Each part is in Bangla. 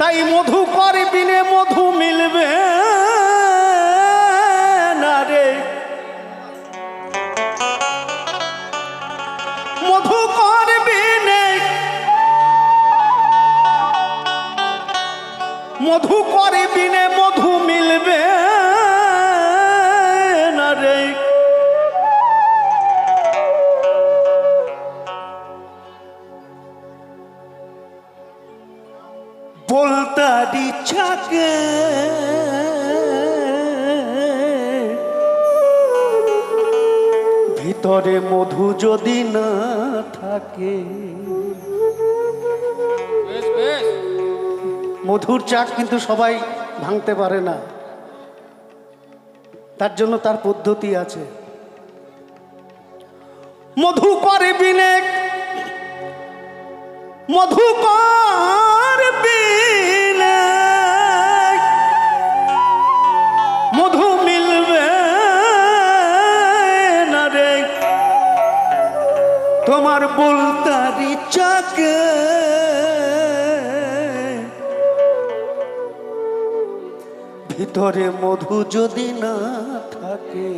তাই মধুকর বিনে মধু মিলবে না রে, মধুকর বিনে মধুকর বিনে মধু মিলবে না রে। বলতারি চাকে ভিতরে মধু যদি না থাকে, মধুর চাক কিন্তু সবাই ভাঙতে পারে না, তার জন্য তার পদ্ধতি আছে। মধু করে বিনে মধুকর বিনে মধু মিলবে না রে, তোমার বলতারি চাকে ভিতরে মধু যদি না থাকে।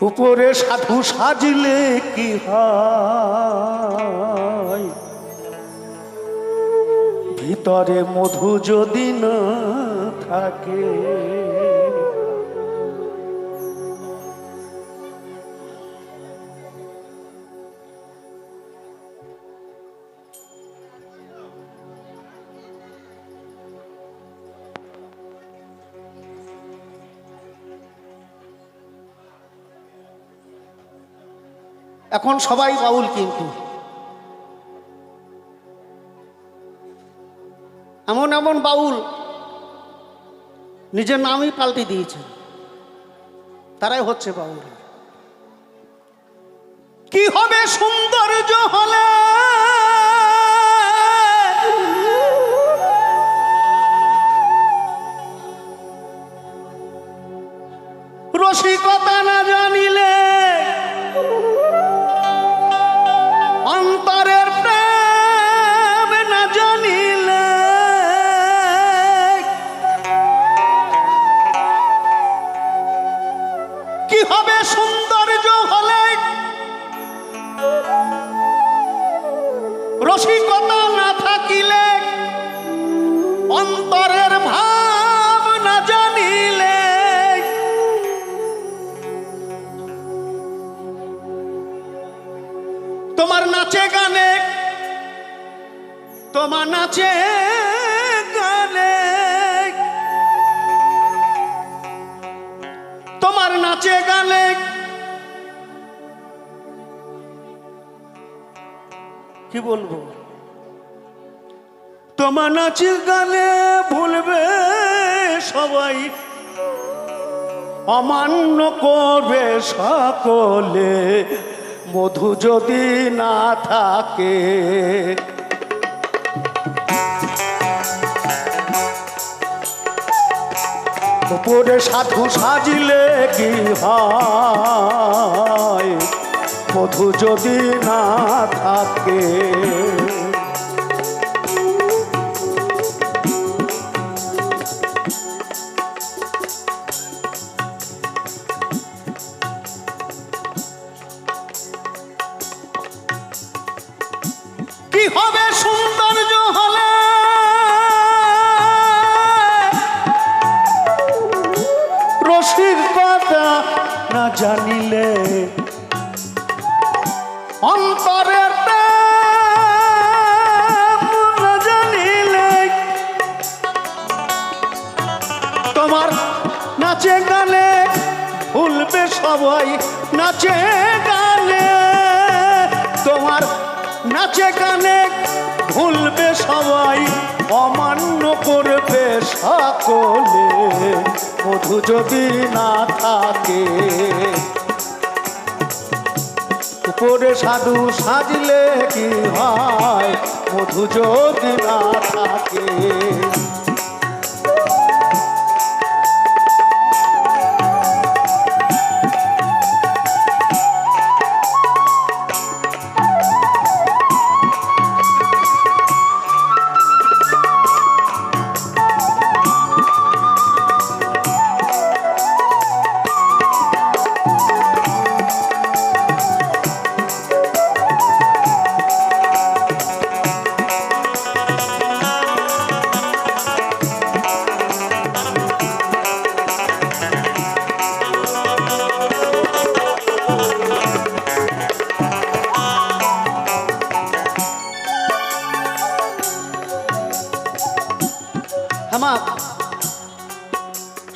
উপরে সাধু সাজলে কি হয়, ভিতরে মধু যদি না থাকে। এখন সবাই বাউল, কিন্তু এমন এমন বাউল নিজের নামই পাল্টে দিয়েছে, তারাই হচ্ছে বাউল। কি হবে সৌন্দর্য হলে রসিকতা না জানিলে, অন্তরের প্রেম না জানিলে, কি হবে সৌন্দর্য হলে রসিকতা না থাকিলে, অন্তরের ভাব না জানিলে। তোমার নাচে গানে, তোমার নাচে গানে, তোমার নাচে গানে কি বলবো, তোমার নাচে গানে ভুলবে সবাই, অমান্য করবে সকলে, মধু যদি না থাকে। উপরে সাধু সাজিলে কি হয়, মধু যদি না থাকে। কি হবে সৌন্দর্য হলে রসিকতা না জানিলে, অন্তরের প্রেম না জানিলে। তোমার নাচে গানে ভুলবে সবাই, নাচে গানে, তোমার নাচে গানে ভুলবে সবাই, অমান্য করবে সকলে, মধু যদি না থাকে। উপরে সাধু সাজলে কি হয়, মধু যদি না থাকে।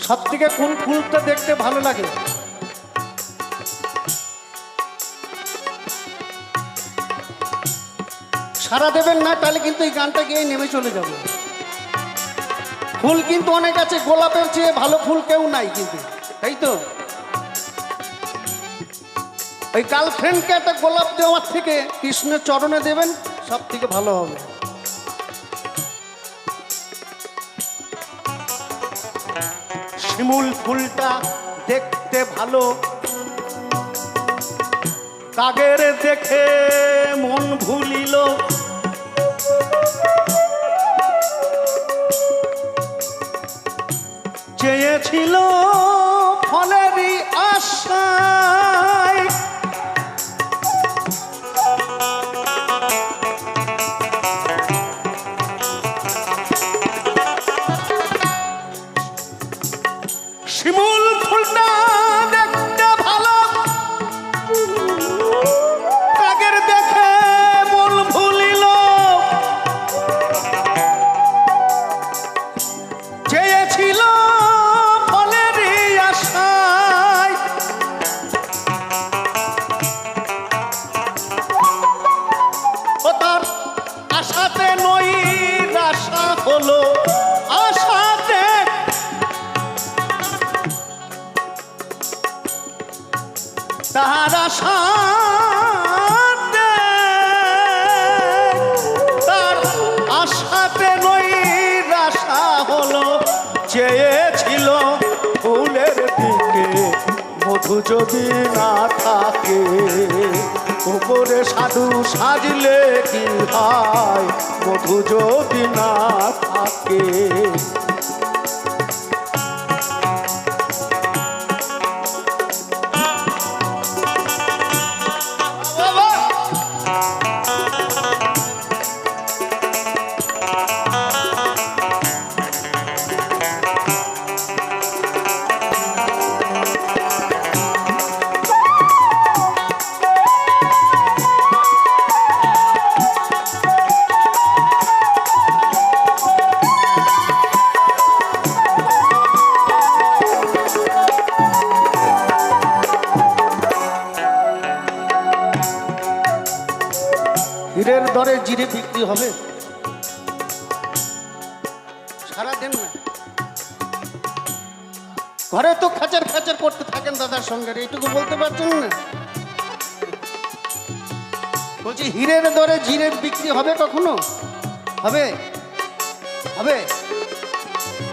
সব থেকে কোন ফুলটা দেখতে ভালো লাগে? সারা দেবেন না, তাহলে কিন্তু এই গানটা গিয়ে নেমে চলে যাব। ফুল কিন্তু অনেক আছে, গোলাপের চেয়ে ভালো ফুল কেউ নাই কিন্তু, তাই তো? ওই গার্লফ্রেন্ডকে একটা গোলাপ দেওয়ার থেকে কৃষ্ণের চরণে দেবেন, সব থেকে ভালো হবে। শিমুল ফুলটা দেখতে ভালো, কাগের দেখে মন ভুলিল, চেয়েছিল ফলেরই আশায়, শিমুল ফুলটা দেখতে ভালো, কাগের দেখে মন ভুলিল, চেয়েছিল ফলেরই আশায়, ও তার আশাতে নই আশা হলো, আশাতে তার আশাতে, তার আশাতে নই আশা হলো, চেয়েছিল ফুলের দিকে মধু যদি না থাকে, উপরে সাধু সাজলে কি হয় মধু যদি না থাকে। হীরের দরে জিরে বিক্রি হবে? সারা দেন না, ঘরে তো খাচার খাচার করতে থাকেন দাদার সঙ্গে, এইটুকু বলতে পারছেন না? বলছি হীরের দরে জিরের বিক্রি হবে কখনো? হবে? হবে?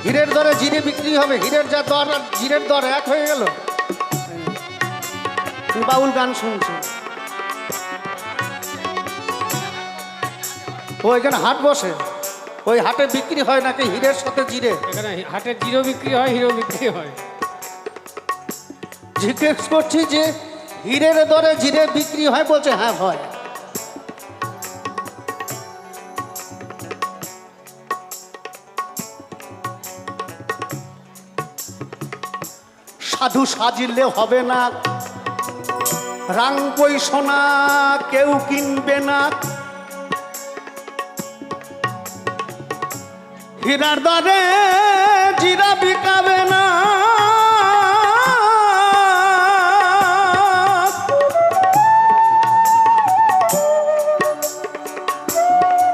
হীরের দরে জিরে বিক্রি হবে? হীরের যা দর আর জিরের দর এক হয়ে গেল? বাউল গান শুনছি। ওইখানে হাট বসে, ওই হাটে বিক্রি হয় নাকি হীরের সাথে জিরে? এখানে হাটের জিরো বিক্রি হয়, হিরো বিক্রি হয়। জিজ্ঞেস করছি যে হীরের দরে জিরে বিক্রি হয়, বলছে হ্যাঁ হয়। সাধু সাজিলে হবে না, রাঙ্গই সোনা কেউ কিনবে না, হীরার দরে জিরা বিকা